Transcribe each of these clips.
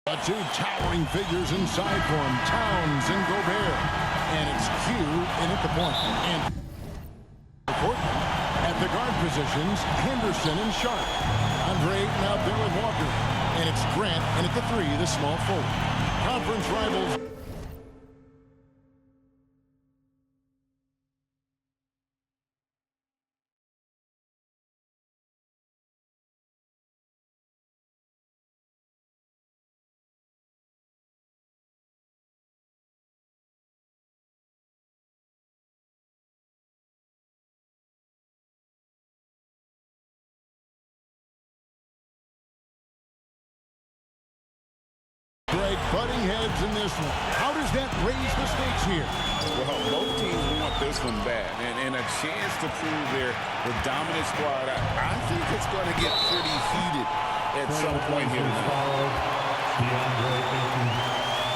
The two towering figures inside for him, Towns and Gobert. And it's Q in at the point. And Portland at the guard positions, Henderson and Sharp. Andre Ayton out there with Walker. And it's Grant, and at the three, the small forward. Conference rivals. Butting heads in this one. How does that raise the stakes here? Well, both teams want this one bad, and a chance to prove they're the dominant squad. I think it's going to get pretty heated at some point here tonight.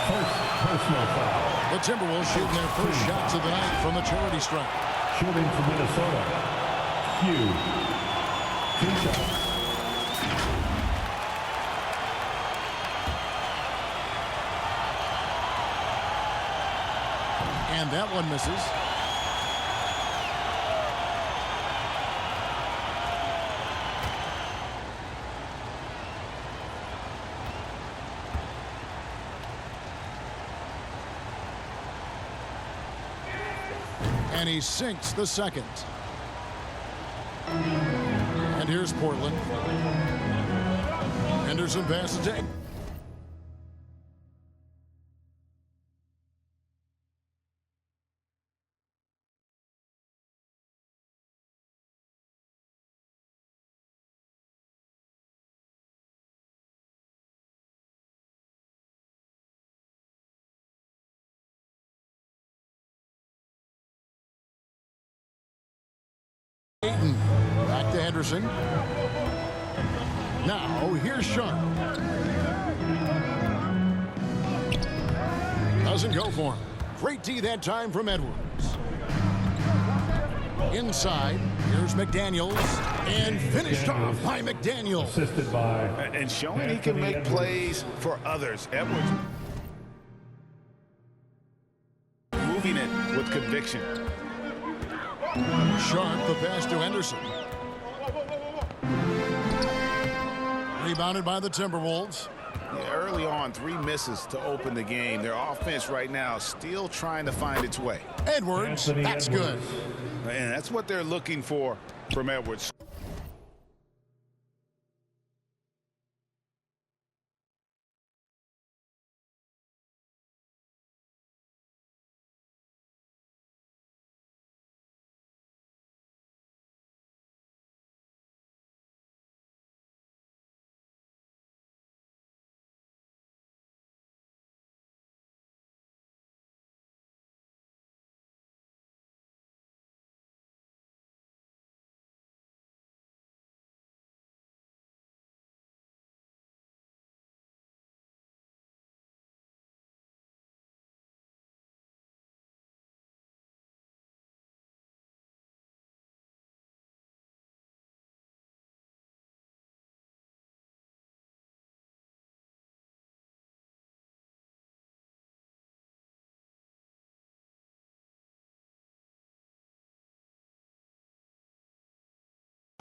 First personal foul. The Timberwolves shooting their first shots of the night from the charity stripe. Shooting from Minnesota. Hugh. 2 shots. And that one misses. And he sinks the second. And here's Portland. Henderson passes to Ayton. Back to Henderson. Now, here's Sharp. Doesn't go for him. Great D that time from Edwards. Inside, here's McDaniels. And finished off by McDaniels. Assisted by... And showing he can make plays for others. Edwards moving it with conviction. Sharp, the pass to Henderson. Rebounded by the Timberwolves. Yeah, early on, 3 misses to open the game. Their offense right now still trying to find its way. Edwards, that's good. And that's what they're looking for from Edwards.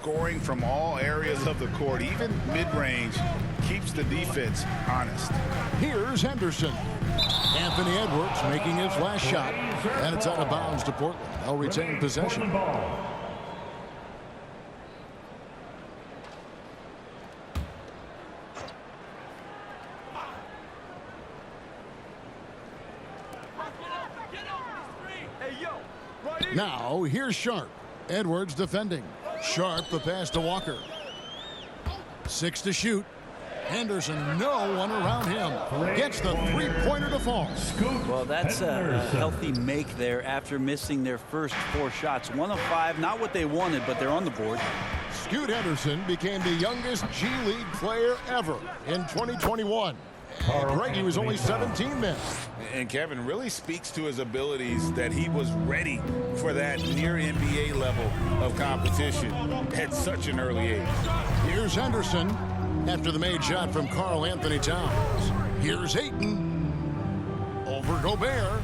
Scoring from all areas of the court, even mid-range, keeps the defense honest. Here's Henderson. Anthony Edwards making his last shot. And it's out of bounds to Portland. They'll retain possession. Now, here's Sharp. Edwards defending. Sharp, the pass to Walker. 6 to shoot. Henderson, no one around him. Gets the three-pointer to fall. Well, that's a healthy make there after missing their first 4 shots. 1 of 5, not what they wanted, but they're on the board. Scoot Henderson became the youngest G League player ever in 2021. Greg, was only 17 then. And Kevin really speaks to his abilities that he was ready for that near NBA level of competition at such an early age. Here's Henderson after the made shot from Karl Anthony Towns. Here's Ayton. Over Gobert.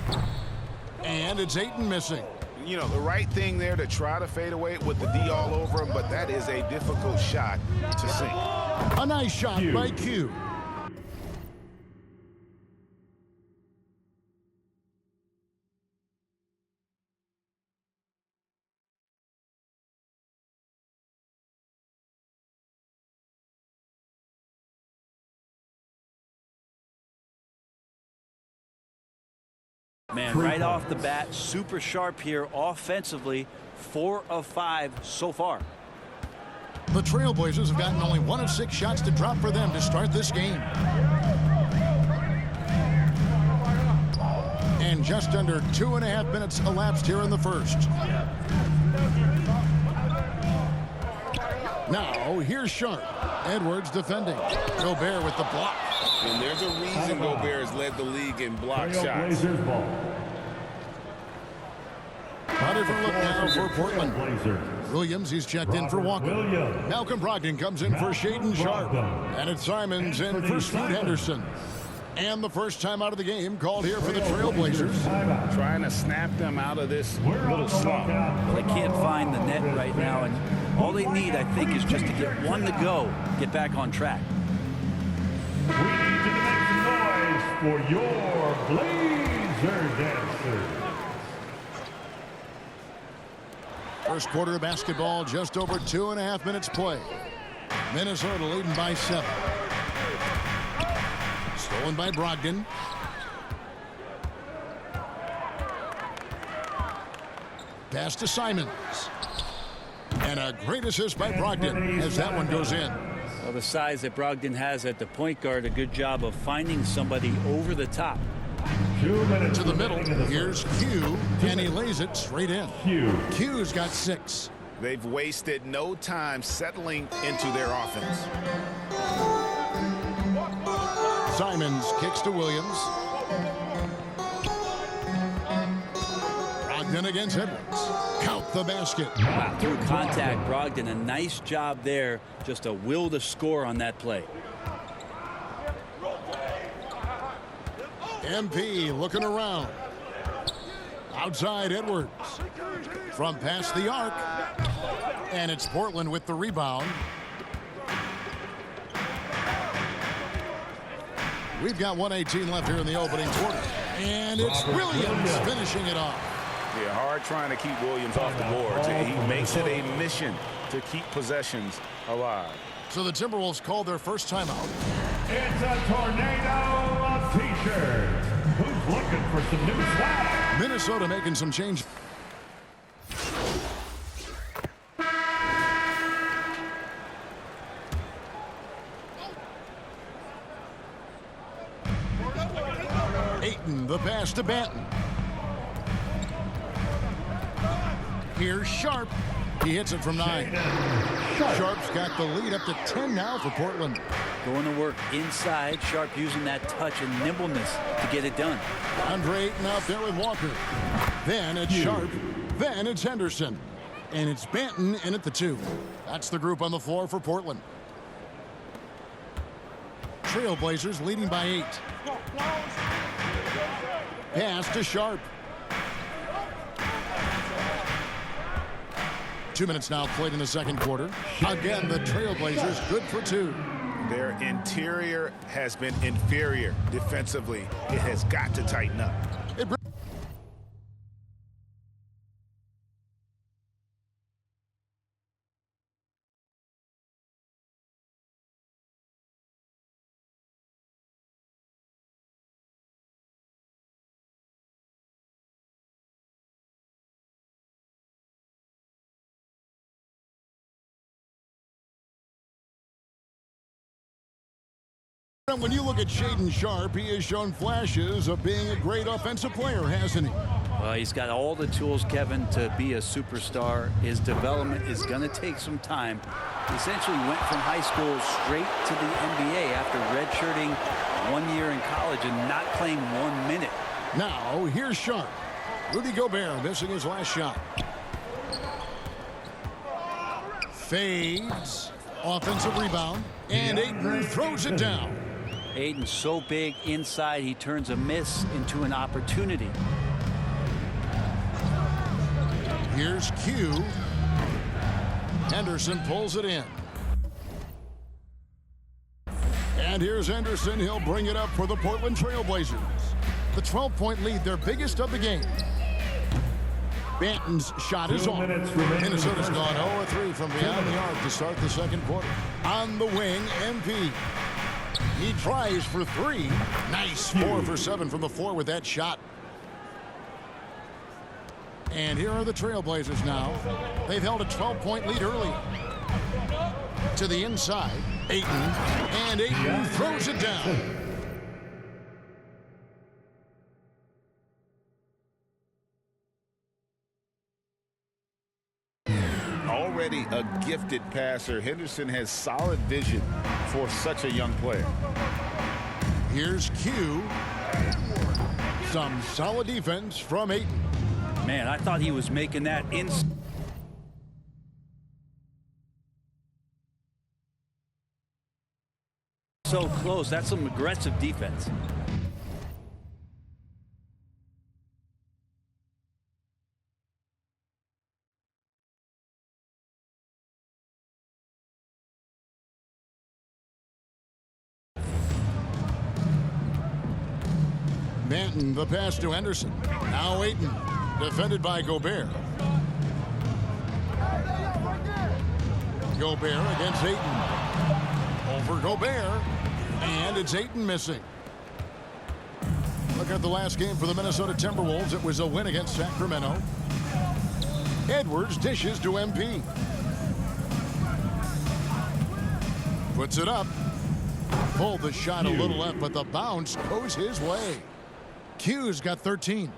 And it's Ayton missing. You know, the right thing there to try to fade away with the D all over him, but that is a difficult shot to sink. A nice shot by Q. Man, right off the bat, super sharp here offensively. 4 of 5 so far. The Trailblazers have gotten only 1 of 6 shots to drop for them to start this game. And just under 2.5 minutes elapsed here in the first. Now, here's Sharp. Edwards defending. Gobert with the block. And there's a reason Gobert has led the league in block shots. Blazers ball. A different look now for Portland. Williams, he's checked in for Walker. Malcolm Brogdon comes in for Shaedon Sharp. And it's Simons in for Scoot Henderson. And the first time out of the game called here for the Trailblazers. Trying to snap them out of this little slump. They can't find the net right now, and all they need, I think, is just to get one to go, get back on track. We need to make some noise for your Blazer dancers. First quarter of basketball, just over 2.5 minutes play. Minnesota leading by 7. Stolen by Brogdon. Pass to Simons. And a great assist by Brogdon as that one goes in. Well, the size that Brogdon has at the point guard, a good job of finding somebody over the top. 2 minutes To the middle, here's Q, and he lays it straight in. Q's got 6. They've wasted no time settling into their offense. Simons kicks to Williams. Brogdon against Edwards. Count the basket. Wow, through contact, Brogdon, a nice job there. Just a will to score on that play. MP looking around. Outside Edwards. From past the arc. And it's Portland with the rebound. We've got 1:18 left here in the opening quarter. And it's Williams finishing it off. Yeah, hard trying to keep Williams off the boards. He makes it a mission to keep possessions alive. So the Timberwolves call their first timeout. It's a tornado of t-shirts. Who's looking for some new swag? Minnesota making some change. Ayton, the pass to Banton. Here's Sharp. He hits it from 9. Sharp's got the lead up to 10 now for Portland. Going to work inside. Sharp using that touch and nimbleness to get it done. Andre Ayton out there with Walker. Then it's Sharp. Then it's Henderson. And it's Banton in at the 2. That's the group on the floor for Portland. Trailblazers leading by 8. Pass to Sharp. 2 minutes now played in the second quarter. Again, the Trailblazers good for 2. Their interior has been inferior defensively. It has got to tighten up. When you look at Shaedon Sharp, he has shown flashes of being a great offensive player, hasn't he? Well, he's got all the tools, Kevin, to be a superstar. His development is going to take some time. He essentially went from high school straight to the NBA after redshirting 1 year in college and not playing 1 minute. Now, here's Sharp. Rudy Gobert missing his last shot. Fades. Offensive rebound. And Ayton throws it down. Ayton's so big inside, he turns a miss into an opportunity. Here's Q. Henderson pulls it in. And here's Henderson. He'll bring it up for the Portland Trail Blazers. The 12-point lead, their biggest of the game. Banton's shot is on. Minnesota's gone 0-3 from beyond the arc to start the second quarter. On the wing, MP. He tries for three. Nice 4 for 7 from the floor with that shot. And here are the Trailblazers now. They've held a 12-point lead earlier. To the inside, Ayton. And Ayton throws it down. Already a gifted passer, Henderson has solid vision for such a young player. Here's Q. Some solid defense from Ayton. Man, I thought he was making that in. So close. That's some aggressive defense. Banton, the pass to Henderson. Now Ayton, defended by Gobert. Gobert against Ayton. Over Gobert. And it's Ayton missing. Look at the last game for the Minnesota Timberwolves. It was a win against Sacramento. Edwards dishes to MP. Puts it up. Pulled the shot a little left, but the bounce goes his way. Q's got 13.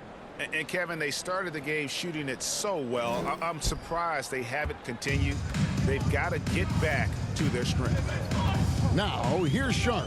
And Kevin, they started the game shooting it so well. I'm surprised they haven't continued. They've got to get back to their strength. Now, here's Sharp.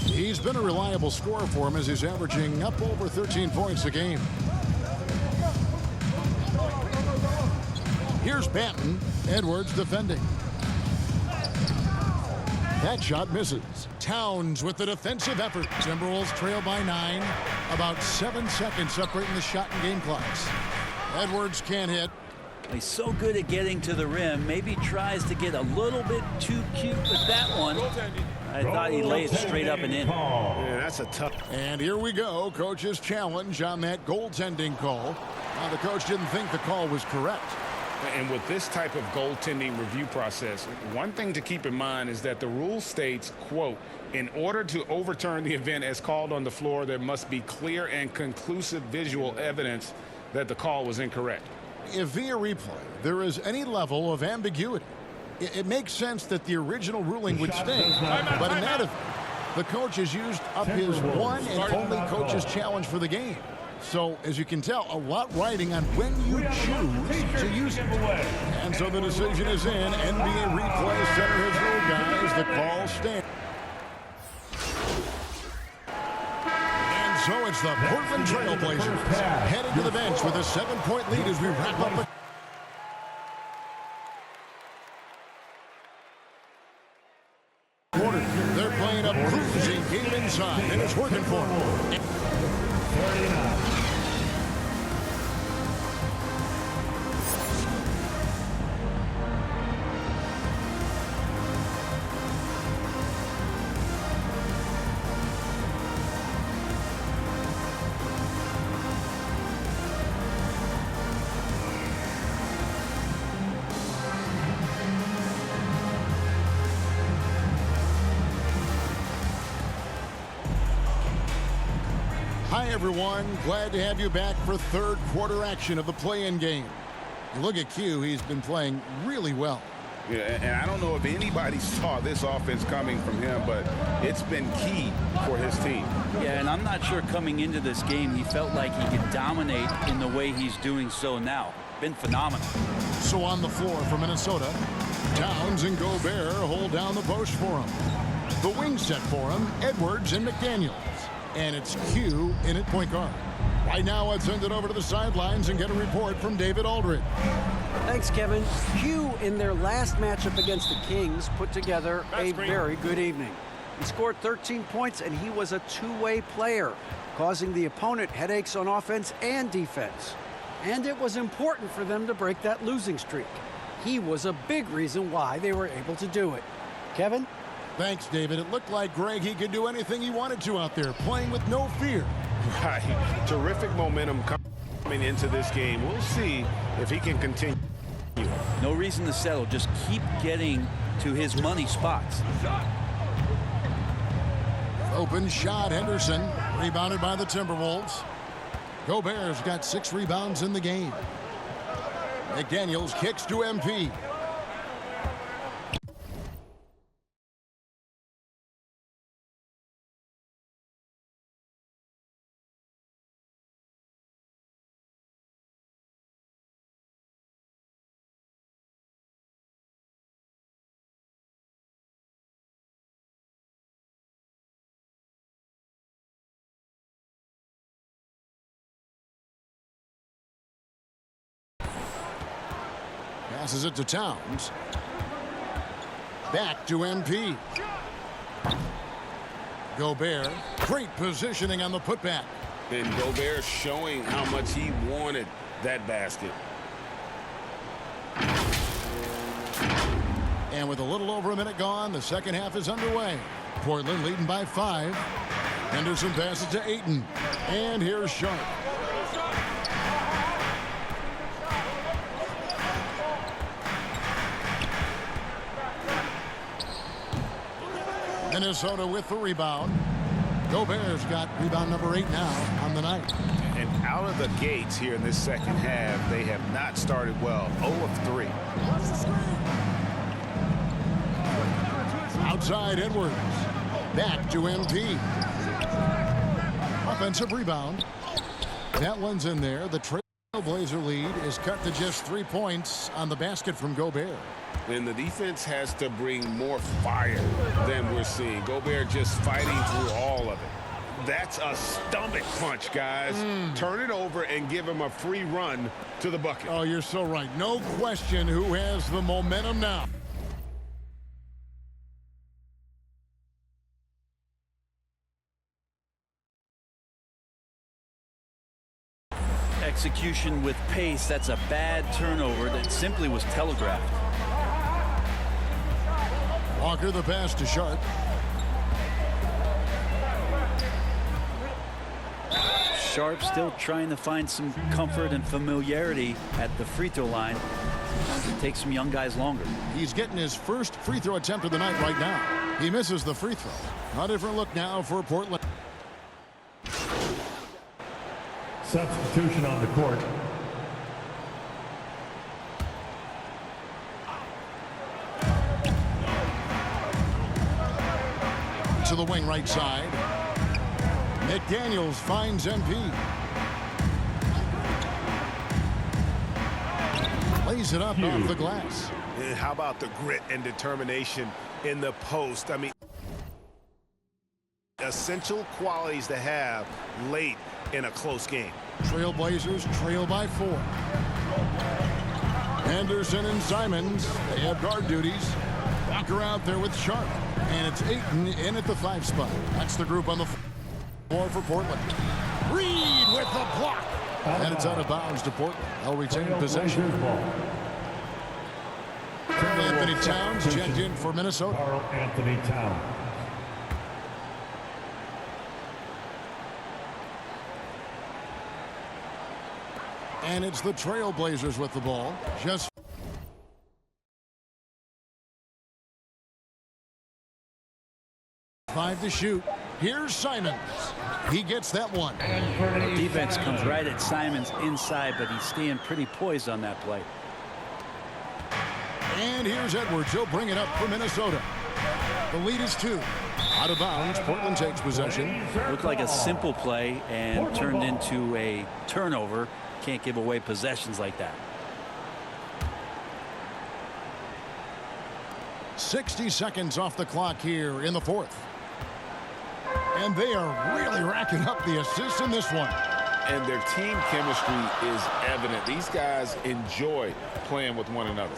He's been a reliable scorer for him as he's averaging up over 13 points a game. Here's Banton. Edwards defending. That shot misses. Towns with the defensive effort. Timberwolves trail by 9. About 7 seconds separating the shot and game clocks. Edwards can't hit. He's so good at getting to the rim. Maybe tries to get a little bit too cute with that one. I thought he laid it straight up and in. Yeah, that's a tough. And here we go. Coach's challenge on that goaltending call. Now, the coach didn't think the call was correct. And with this type of goaltending review process, one thing to keep in mind is that the rule states, quote, in order to overturn the event as called on the floor, there must be clear and conclusive visual evidence that the call was incorrect. If via replay there is any level of ambiguity, it makes sense that the original ruling would stay. But in that event, the coach has used up his one and only coach's challenge for the game. So, as you can tell, a lot riding on when you choose to use it. And so the decision is in. NBA Replay Center has ruled, guys. The call stands. And so it's the Portland Trail Blazers heading to the bench with a 7-point lead as we wrap up the quarter. They're playing a cruising game inside, and it's working for them. 39. Hi, everyone. Glad to have you back for third quarter action of the play-in game. You look at Q, he's been playing really well. Yeah, and I don't know if anybody saw this offense coming from him, but it's been key for his team. Yeah, and I'm not sure coming into this game he felt like he could dominate in the way he's doing so now. Been phenomenal. So on the floor for Minnesota, Towns and Gobert hold down the post for him. The wing set for him, Edwards and McDaniels. And it's Q in at point guard. Right now, I'd send it over to the sidelines and get a report from David Aldridge. Thanks, Kevin. Q, in their last matchup against the Kings, put together a very good evening. He scored 13 points, and he was a two-way player, causing the opponent headaches on offense and defense. And it was important for them to break that losing streak. He was a big reason why they were able to do it. Kevin? Thanks, David. It looked like Greg, he could do anything he wanted to out there, playing with no fear. Right. Terrific momentum coming into this game. We'll see if he can continue. No reason to settle. Just keep getting to his money spots. Open shot, Henderson. Rebounded by the Timberwolves. Gobert's got 6 rebounds in the game. McDaniels kicks to MP. Passes it to Towns. Back to MP. Gobert. Great positioning on the putback. And Gobert showing how much he wanted that basket. And with a little over a minute gone, the second half is underway. Portland leading by 5. Henderson passes to Ayton. And here's Sharp. Minnesota with the rebound. Gobert's got rebound number 8 now on the night. And out of the gates here in this second half, they have not started well. 0 of 3. Outside Edwards. Back to MP. Offensive rebound. That one's in there. The Trailblazer lead is cut to just 3 points on the basket from Gobert. And the defense has to bring more fire than we're seeing. Gobert just fighting through all of it. That's a stomach punch, guys. Turn it over and give him a free run to the bucket. Oh, you're so right. No question who has the momentum now. Execution with pace. That's a bad turnover that simply was telegraphed. Walker the pass to Sharp. Sharp still trying to find some comfort and familiarity at the free throw line. It takes some young guys longer. He's getting his first free throw attempt of the night right now. He misses the free throw. A different look now for Portland. Substitution on the court. To the wing right side. McDaniels finds MP. Lays it up off the glass. And how about the grit and determination in the post? I mean, essential qualities to have late in a close game. Trailblazers trail by 4. Anderson and Simons, they have guard duties. Walker out there with Sharp. And it's Ayton in at the 5 spot. That's the group on the floor for Portland. Reed with the block. And it's out of bounds to Portland. They'll retain possession. Anthony Towns checked in for Minnesota. Karl Anthony Towns. And it's the Trailblazers with the ball. Just 5 to shoot. Here's Simons. He gets that one. Defense comes right at Simons inside, but he's staying pretty poised on that play. And And here's Edwards. He'll bring it up for Minnesota. The lead is 2. Out of bounds. Portland takes possession. Looked like a simple play and turned into a turnover. Can't give away possessions like that. 60 seconds off the clock here in the 4th. And they are really racking up the assists in this one. And their team chemistry is evident. These guys enjoy playing with one another.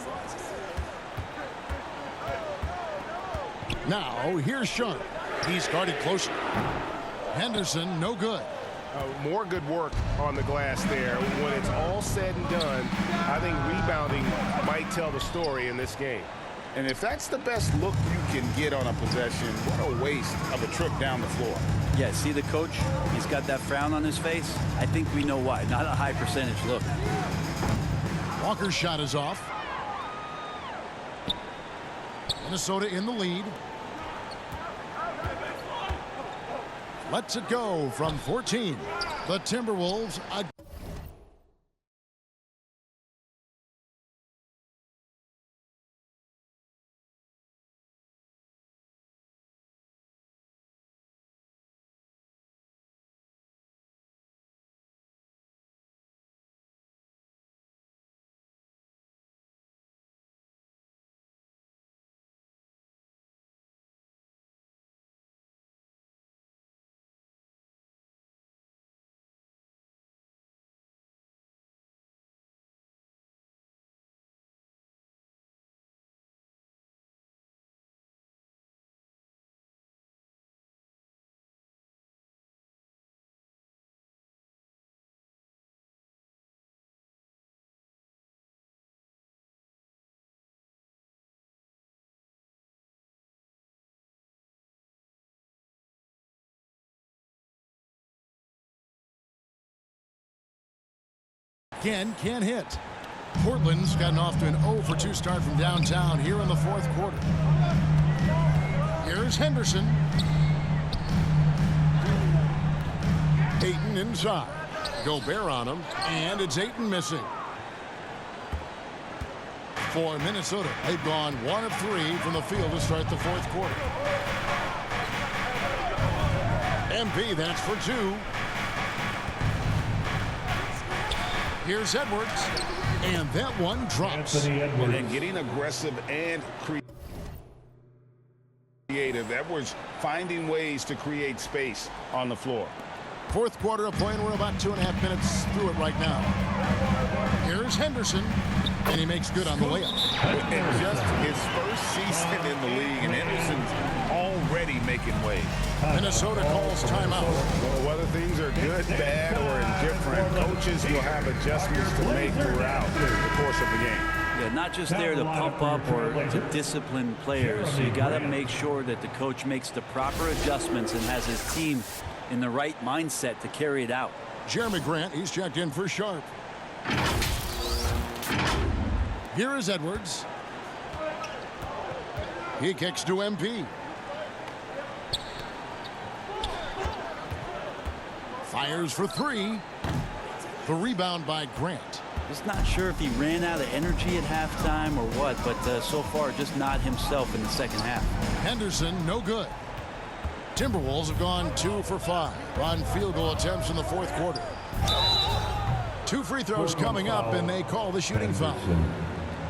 Now, here's Sharp. He's guarded closely. Henderson, no good. More good work on the glass there. When it's all said and done, I think rebounding might tell the story in this game. And if that's the best look you can get on a possession, what a waste of a trip down the floor. Yeah, see the coach? He's got that frown on his face. I think we know why. Not a high percentage look. Walker's shot is off. Minnesota in the lead. Lets it go from 14. The Timberwolves. Again, can't hit. Portland's gotten off to an 0-for-2 start from downtown here in the 4th quarter. Here's Henderson. Ayton inside. Gobert on him, and it's Ayton missing. For Minnesota, they've gone 1 of 3 from the field to start the 4th quarter. MP, that's for 2. Here's Edwards, and that one drops. And getting aggressive and creative. Edwards finding ways to create space on the floor. 4th quarter of play, and we're about 2.5 minutes through it right now. Here's Henderson, and he makes good on the layup. And just his first season in the league, and Henderson's already making waves. Minnesota calls timeout. Well, whether things are good, bad, or indifferent, coaches will have adjustments to make throughout the course of the game. Yeah, not just there to pump up or to discipline players. So you got to make sure that the coach makes the proper adjustments and has his team in the right mindset to carry it out. Jeremy Grant, he's checked in for Sharp. Here is Edwards. He kicks to MP. Fires for 3. The rebound by Grant. Just not sure if he ran out of energy at halftime or what, but so far just not himself in the second half. Henderson, no good. Timberwolves have gone 2 for 5 on field goal attempts in the 4th quarter. 2 free throws coming up, and they call the shooting foul.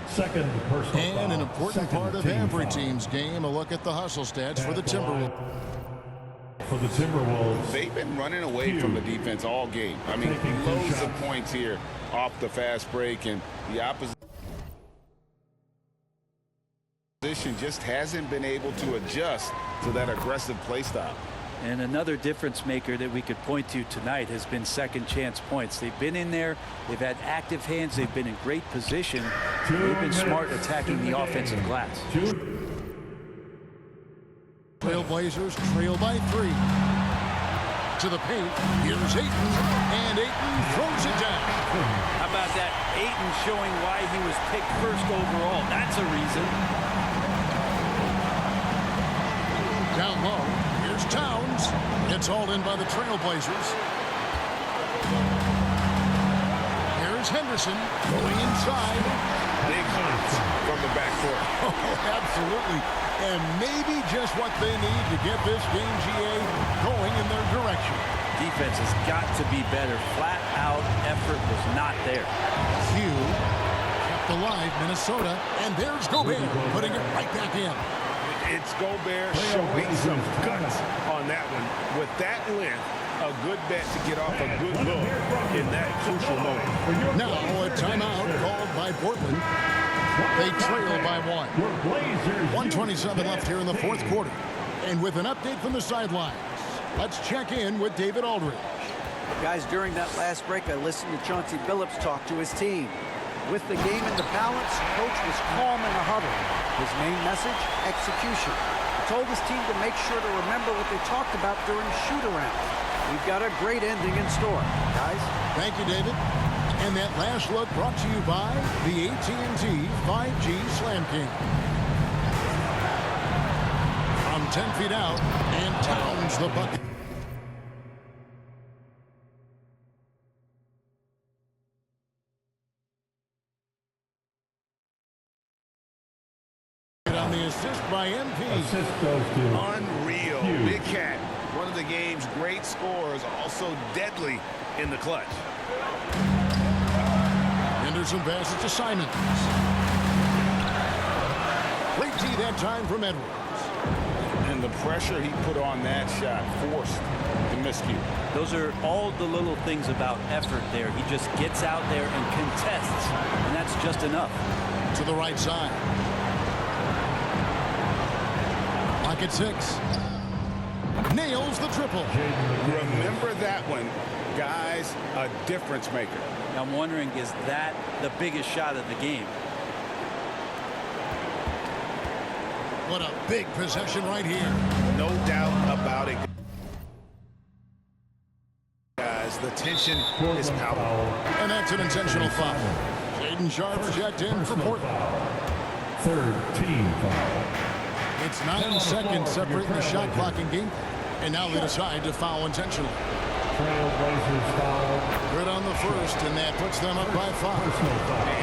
Second personal And foul. an important part of every team's game, a look at the hustle stats for the Timberwolves. For the Timberwolves. They've been running away from the defense all game. I mean, loads of points here off the fast break, and the opposition just hasn't been able to adjust to that aggressive play style. And another difference maker that we could point to tonight has been second chance points. They've been in there. They've had active hands. They've been in great position. They've been smart attacking the offensive glass. Trailblazers trail by 3. To the paint. Here's Ayton, and Ayton throws it down. How about that? Ayton showing why he was picked first overall. That's a reason. Down low. Here's Towns. It's hauled in by the Trailblazers. Here's Henderson going inside. Big hops from the backcourt. Oh, absolutely. And maybe just what they need to get this game, GA, going in their direction. Defense has got to be better. Flat out effort was not there. Q kept alive Minnesota, and there's Gobert putting it right back in. It's Gobert showing some guts on that one. With that length, a good bet to get off a good look in that crucial moment. Now a timeout called by Portland. They trail by 1. 1:27 left here in the fourth quarter. And with an update from the sidelines, let's check in with David Aldridge. Guys, during that last break, I listened to Chauncey Billups talk to his team. With the game in the balance, coach was calm in the huddle. His main message, execution. He told his team to make sure to remember what they talked about during shoot-around. We've got a great ending in store, guys. Thank you, David. And that last look brought to you by the AT&T 5G Slam King. From 10 feet out, and Towns the bucket. On the assist by MP. Assist goes to Unreal. Hughes. Big Cat, one of the game's great scorers, also deadly in the clutch. Henderson passes to Simons. Great D that time from Edwards. And the pressure he put on that shot forced the miscue. Those are all the little things about effort there. He just gets out there and contests, and that's just enough. To the right side. Lock at 6. Nails the triple. Remember that one, guys, a difference maker. I'm wondering, is that the biggest shot of the game? What a big possession right here. No doubt about it. Guys, the tension is palpable. And that's an intentional foul. Jaden Sharp checked in for Portland. Third team foul. It's 9 seconds separating the shot clock and game. And now they decide to foul intentionally. Trailblazers foul. Good on the first, and that puts them up by 5.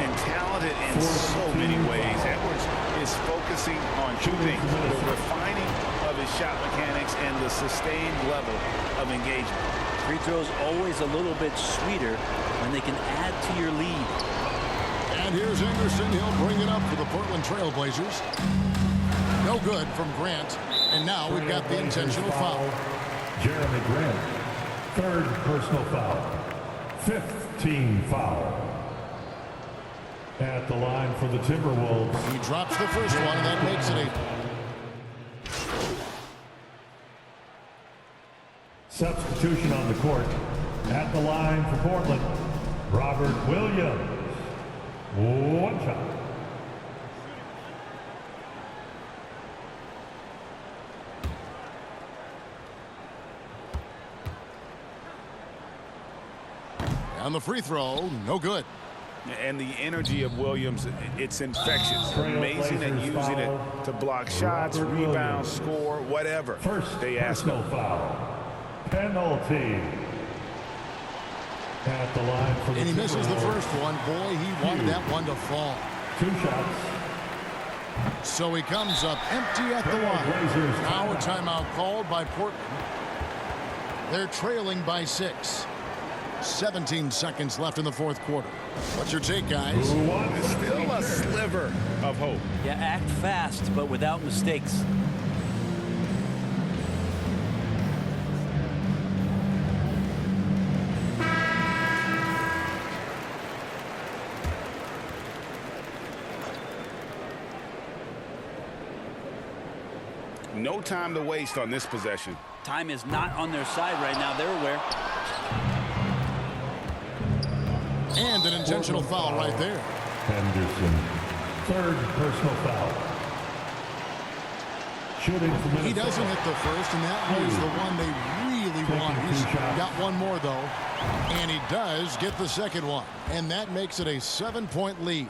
And talented in so many ways. Edwards is focusing on two things: the refining of his shot mechanics and the sustained level of engagement. Free throws always a little bit sweeter when they can add to your lead. And here's Anderson. He'll bring it up for the Portland Trailblazers. No good from Grant. And now we've got the intentional foul. Jeremy Grant. Third personal foul. Fifth team foul. At the line for the Timberwolves. He drops the first one, and that makes it 8. Substitution on the court. At the line for Portland, Robert Williams. One shot. On the free throw, no good. And the energy of Williams, it's infectious. Amazing at using it to block shots, rebound, score, whatever First they ask him. personal foul. Penalty. At the line for the And he misses the Timberwolves. first one. Boy, he wanted that one to fall. 2 shots. So he comes up empty at the line. Now a timeout called by Portland. They're trailing by 6. 17 seconds left in the fourth quarter. What's your take, guys? Still a sliver of hope. Yeah, act fast, but without mistakes. No time to waste on this possession. Time is not on their side right now. They're aware. And an intentional foul right there. Henderson. Third personal foul. Shooting from Minnesota. He doesn't hit the first, and that was the one they really want. He's got one more, though. And he does get the second one. And that makes it a 7-point lead.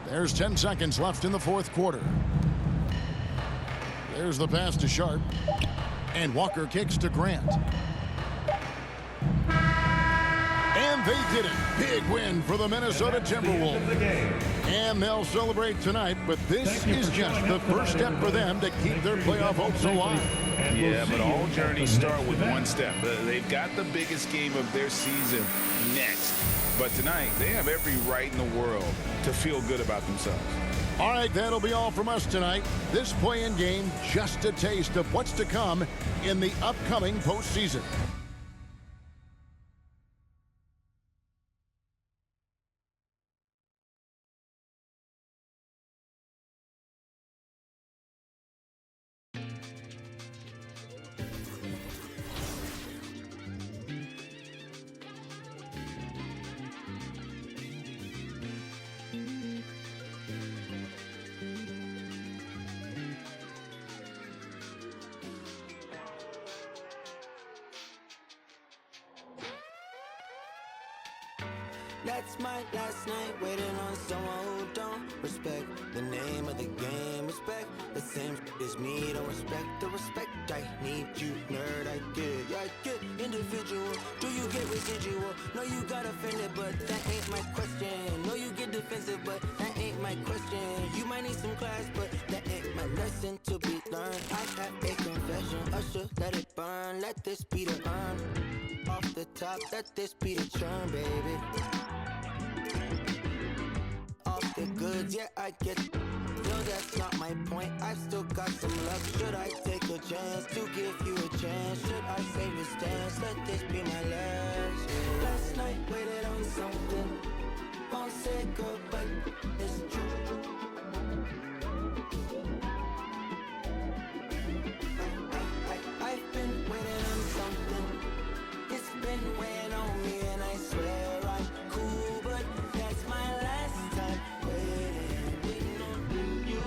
There's 10 seconds left in the fourth quarter. There's the pass to Sharp. And Walker kicks to Grant. they did it. Big win for the Minnesota Timberwolves. The game. And they'll celebrate tonight, but this is just the first step for them to keep their playoff hopes alive. And we'll Yeah, see but you all at journeys the start next with event. one step. They've got the biggest game of their season next. But tonight, they have every right in the world to feel good about themselves. All right, that'll be all from us tonight. This play-in game, just a taste of what's to come in the upcoming postseason. That's my last night waiting on someone who don't respect the name of the game. Respect the same as me, don't respect the respect. I need you, nerd. I get individual. Do you get residual? No, you got offended, but that ain't my question. No, you get defensive, but that ain't my question. You might need some class, but that ain't my lesson to be learned. I have a confession, Usher, let it burn. Let this be the urn. Off the top, let this be the churn, baby. Off the goods, yeah, I get. No, that's not my point. I still got some luck. Should I take a chance to give you a chance? Should I save a stance? Let this be my last. Yeah. Last night, waited on something. Won't say goodbye. It's true. I've been waiting on something. It's been weighing on me, and I swear I'm cool, but that's my last time waiting on you.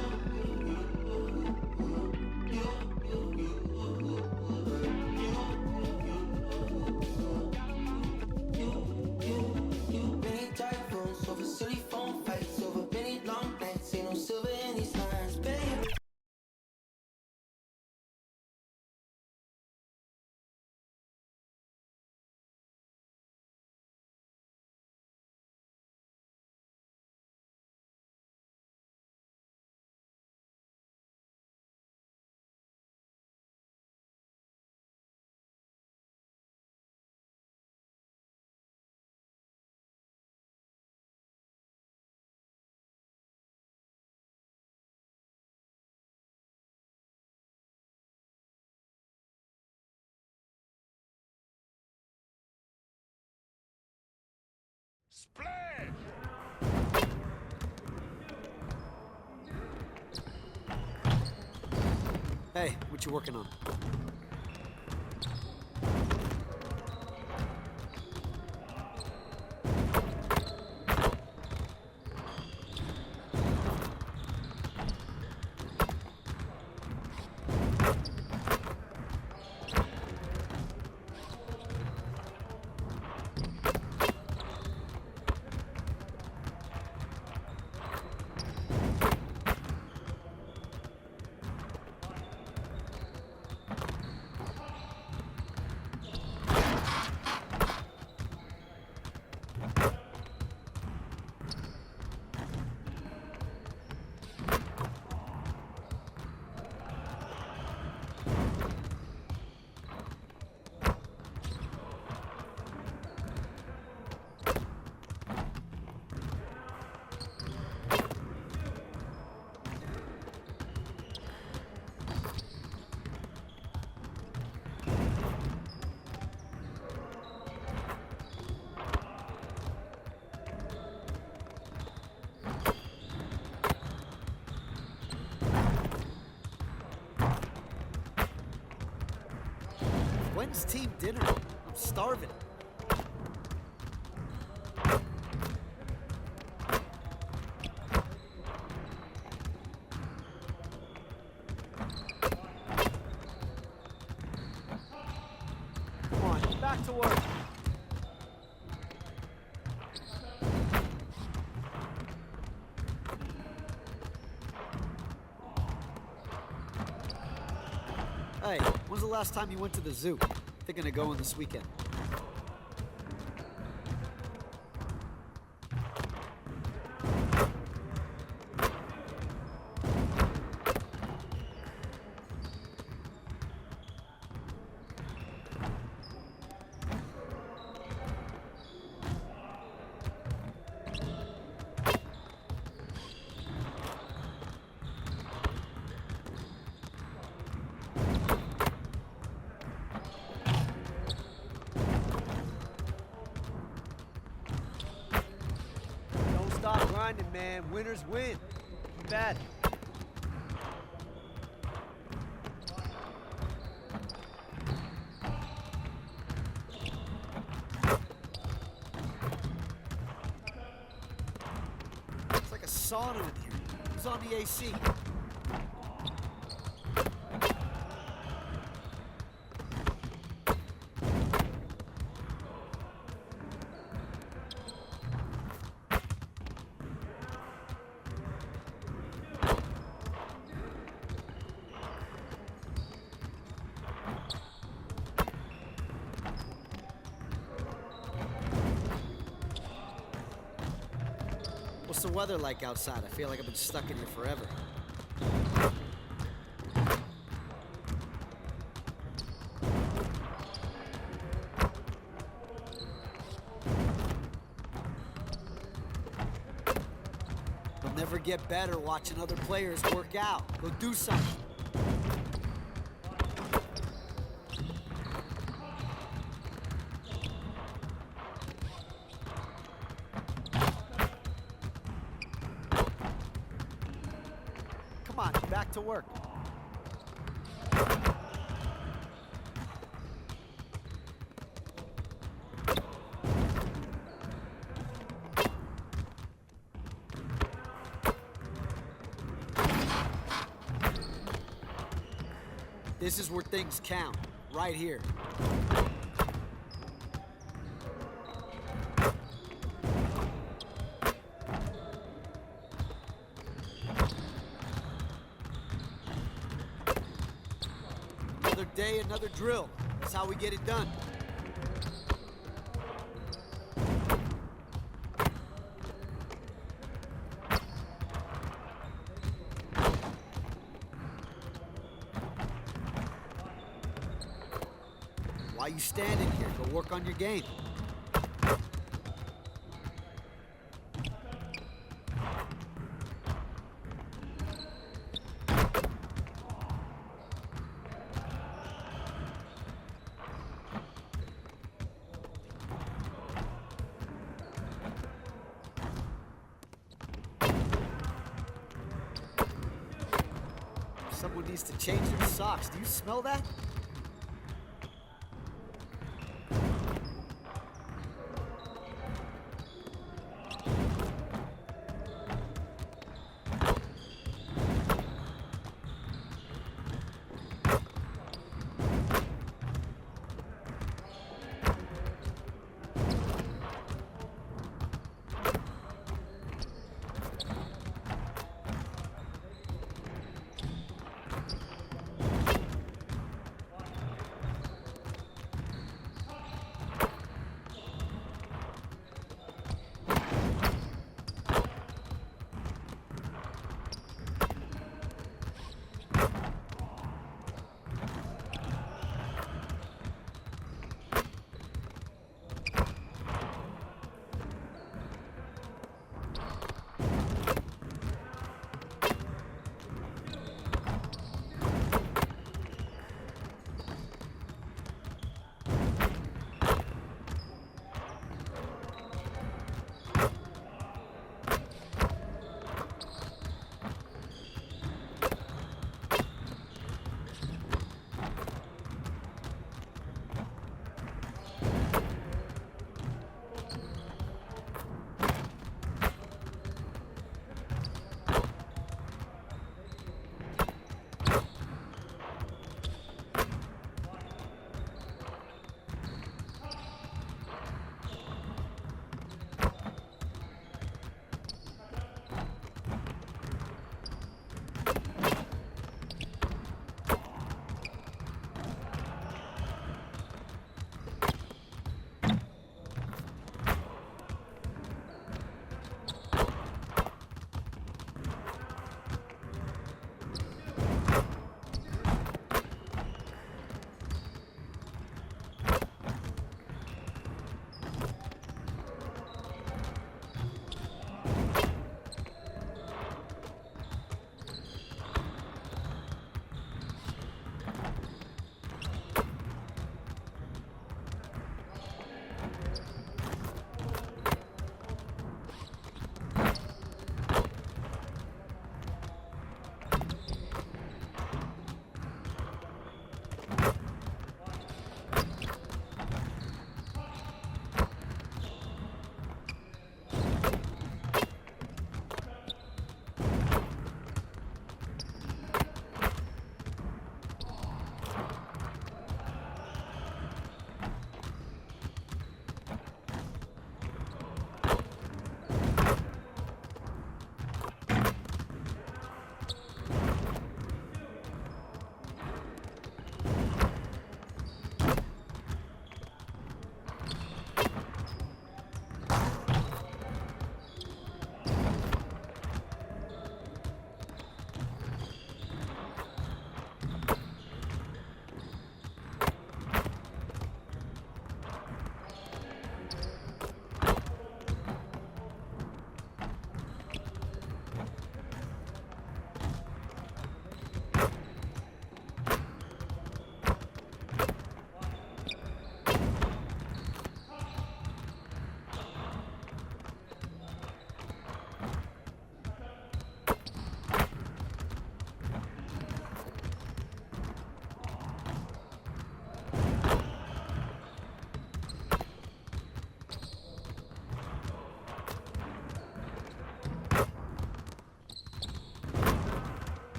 Many typhoons over silly phone fights, over many long nights, ain't no silver in these lines, baby. Splash! Hey, what you working on? When's team dinner? I'm starving. Come on, back to work. Hey, when's the last time you went to the zoo? Thinking of going this weekend. grinding, man. Winners win. Too bad. It's like a sauna in here. Who's on the AC? What's the weather like outside? I feel like I've been stuck in here forever. You'll never get better watching other players work out. Go do something. Come on, back to work. This is where things count, right here. Another day, another drill. That's how we get it done. Why you standing here? Go work on your game. Someone needs to change their socks. Do you smell that?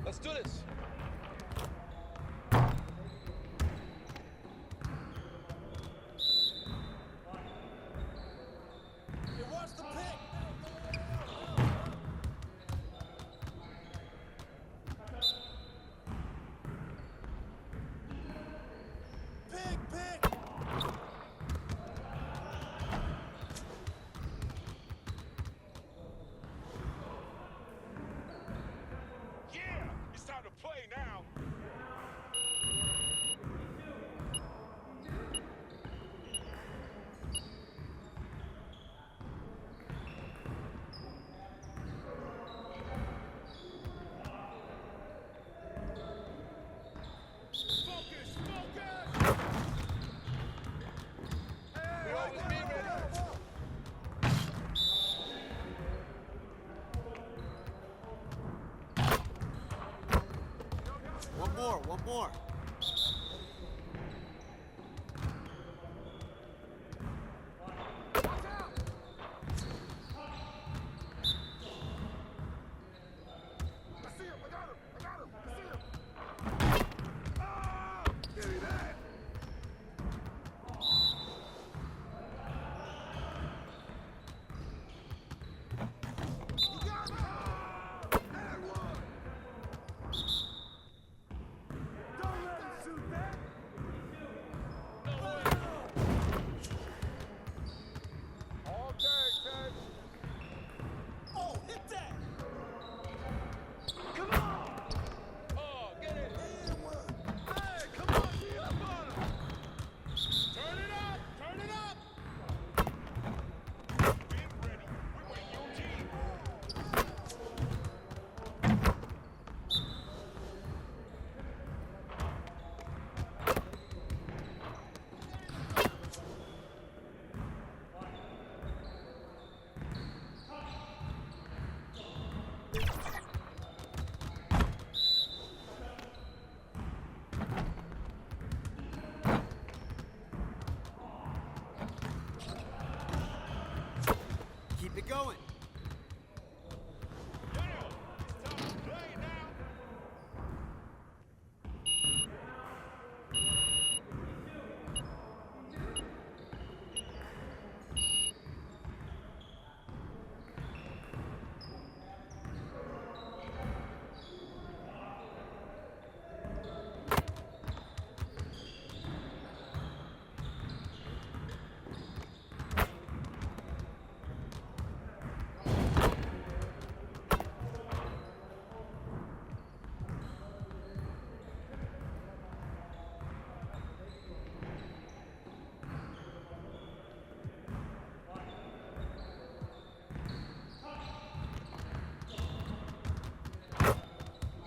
Let's do this. It wants the pick. Pick. Yeah, it's time to play now. One more. Oh, hit that. Oh, get it. And one. Hey, come on, get up on him. Turn it up. Get ready. We're waiting your team. Keep it going. Now, it's time to play now.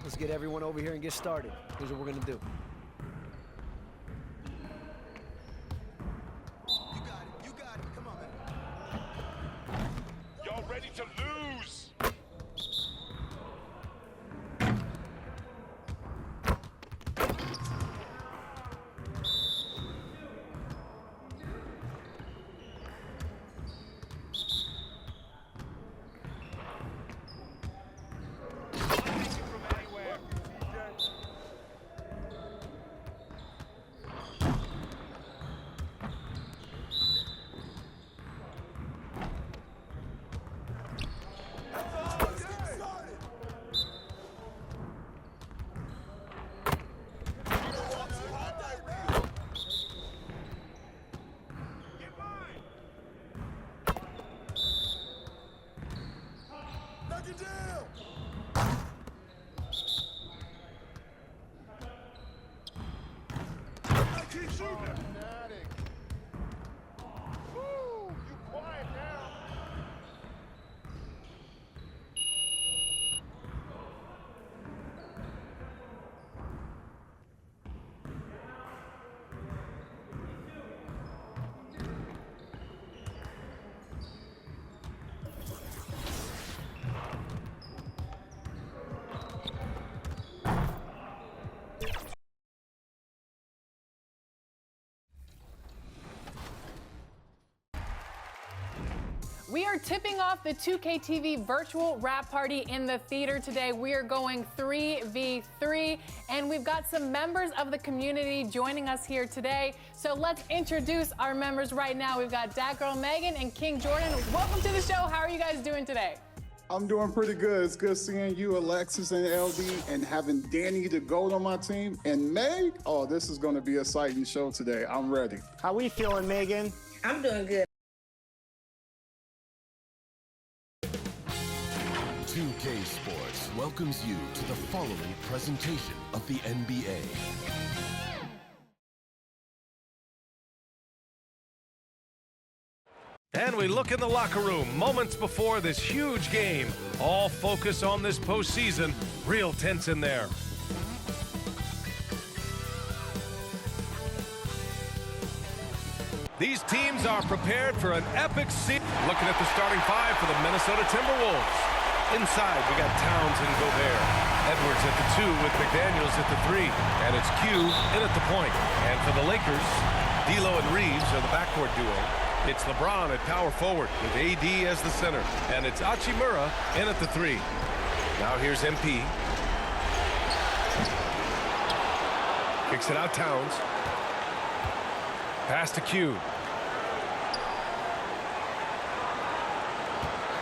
Let's get everyone over here and get started. Here's what we're gonna do. You got it. Come on, man. Y'all ready to lose? From anywhere. We are tipping off the 2K TV virtual rap party in the theater today. We are going 3v3, and we've got some members of the community joining us here today. So let's introduce our members right now. We've got Dat Girl Megan and King Jordan. Welcome to the show. How are you guys doing today? I'm doing pretty good. It's good seeing you, Alexis and LD, and having Danny the GOAT on my team. And Meg, oh, this is going to be an exciting show today. I'm ready. How we feeling, Megan? I'm doing good. 2K Sports welcomes you to the following presentation of the NBA. And we look in the locker room moments before this huge game. All focus on this postseason. Real tense in there. These teams are prepared for an epic season. Looking at the starting five for the Minnesota Timberwolves. Inside, we got Towns and Gobert. Edwards at the 2 with McDaniels at the 3. And it's Q in at the point. And for the Lakers, D'Lo and Reeves are the backcourt duo. It's LeBron at power forward with AD as the center. And it's Hachimura in at the 3. Now here's MP. Kicks it out Towns. Pass to Q.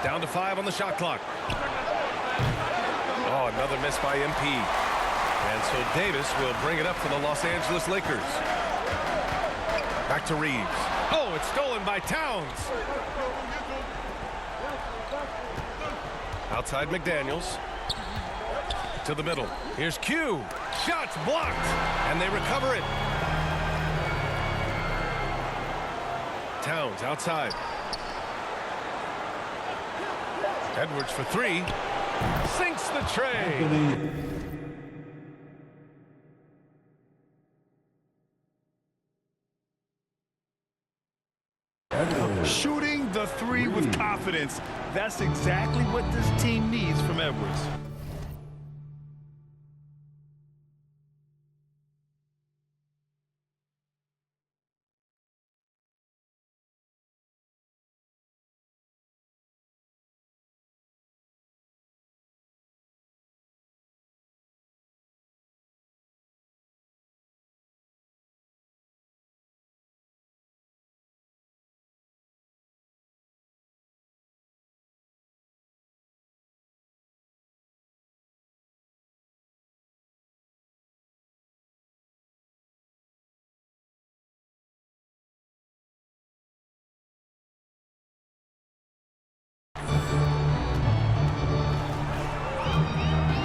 Down to 5 on the shot clock. Oh, another miss by MP. And so Davis will bring it up for the Los Angeles Lakers. Back to Reeves. Oh, it's stolen by Towns. Outside McDaniels. To the middle. Here's Q. Shots blocked. And they recover it. Towns outside. Edwards for 3. Sinks the tray. Shooting the 3 with confidence. That's exactly what this team needs from Edwards.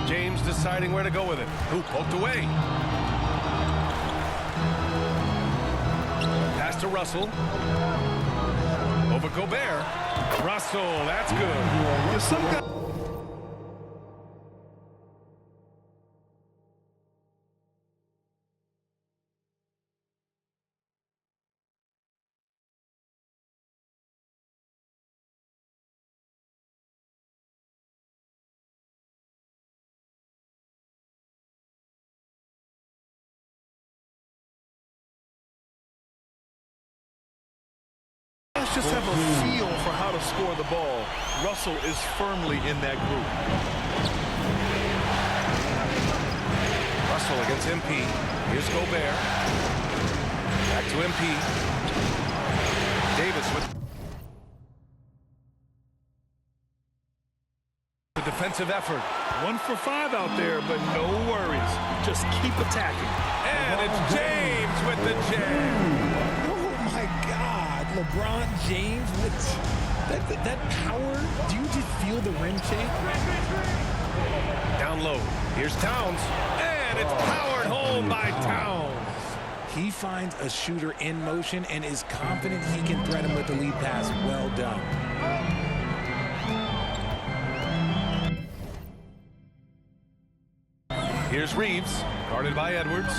James deciding where to go with it. Who poked away? Pass to Russell. Over Gobert. Russell, that's good. There's some guy. Just have a feel for how to score the ball. Russell is firmly in that group. Russell against MP. Here's Gobert. Back to MP. Davis with the defensive effort. 1 for 5 out there, but no worries. Just keep attacking. And it's James with the jam. Oh my God. LeBron James with that power. Do you just feel the rim shake? Down low. Here's Towns. And it's powered home by Towns. He finds a shooter in motion and is confident he can thread him with the lead pass. Well done. Here's Reeves, guarded by Edwards.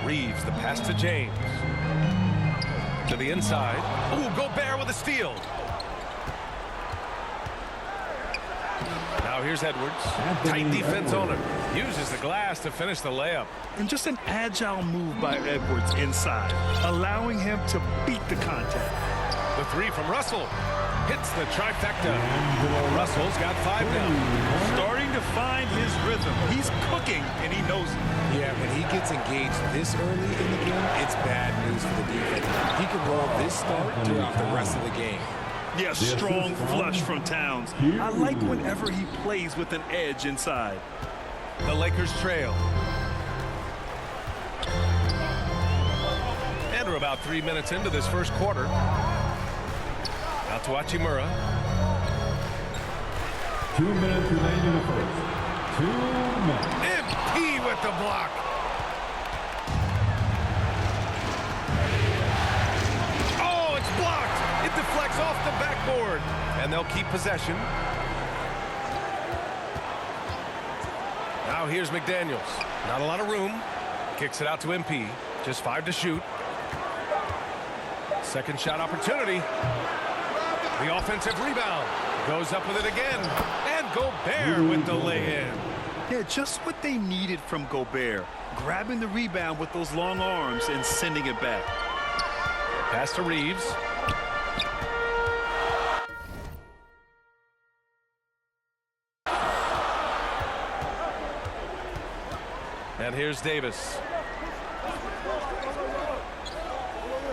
Reeves, the pass to James. To the inside. Ooh, Gobert with a steal. Now here's Edwards. Tight defense on him. Uses the glass to finish the layup. And just an agile move by Edwards inside, allowing him to beat the contact. The The three from Russell. Hits the trifecta. Russell's got 5 now. Starting to find his rhythm. He's cooking, and he knows it. Yeah, when he gets engaged this early in the game, it's bad news for the defense. He can roll this start throughout the rest of the game. Yeah, strong flush from Towns. I like whenever he plays with an edge inside. The Lakers trail. And we're about 3 minutes into this first quarter. Out to Hachimura. 2 minutes remaining in the first. 2 minutes. MP with the block. Oh, it's blocked. It deflects off the backboard. And they'll keep possession. Now here's McDaniels. Not a lot of room. Kicks it out to MP. Just 5 to shoot. Second shot opportunity. The offensive rebound. Goes up with it again. And Gobert with the lay-in. Yeah, just what they needed from Gobert. Grabbing the rebound with those long arms and sending it back. Pass to Reeves. And here's Davis.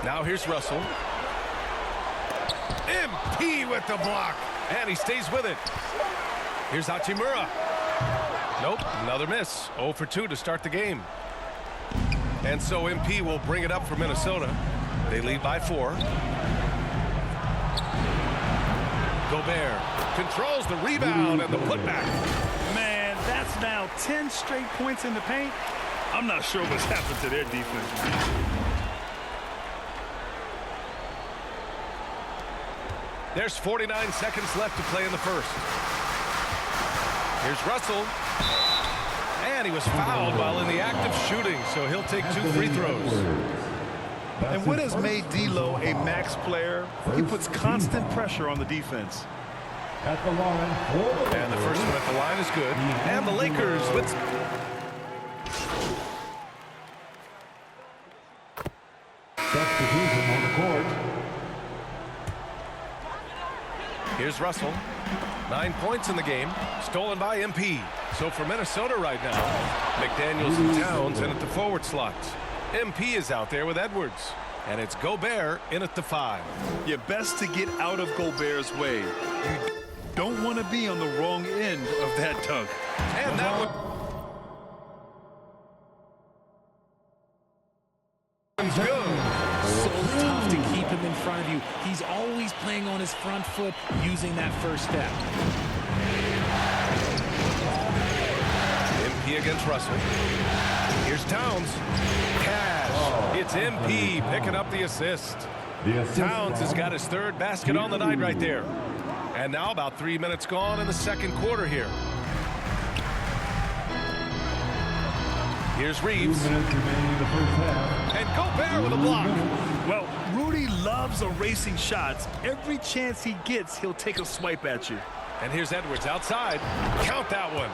Now here's Russell. MP with the block. And he stays with it. Here's Hachimura. Nope, another miss. 0 for 2 to start the game. And so MP will bring it up for Minnesota. They lead by 4. Gobert controls the rebound and the putback. Man, that's now 10 straight points in the paint. I'm not sure what's happened to their defense. There's 49 seconds left to play in the first. Here's Russell. And he was fouled while in the act of shooting, so he'll take 2 free throws. And what has made D'Lo a max player? He puts constant pressure on the defense. At the line. And the first one at the line is good. And the Lakers with... Substitution on the court. Here's Russell. 9 points in the game. Stolen by MP. So for Minnesota right now, McDaniels and Towns in at the forward slot. MP is out there with Edwards. And it's Gobert in at the 5. You're best to get out of Gobert's way. You don't want to be on the wrong end of that dunk. And that one... So tough to keep him in front of you. He's always playing on his front foot, using that first step. MP against Russell. Here's Towns. Cash. It's MP picking up the assist. Towns has got his 3rd basket on the night right there. And now about 3 minutes gone in the second quarter here. Here's Reeves. 2 minutes remaining in the first half. And Gobert with a block. Well, Rudy loves erasing shots. Every chance he gets, he'll take a swipe at you. And here's Edwards outside. Count that one.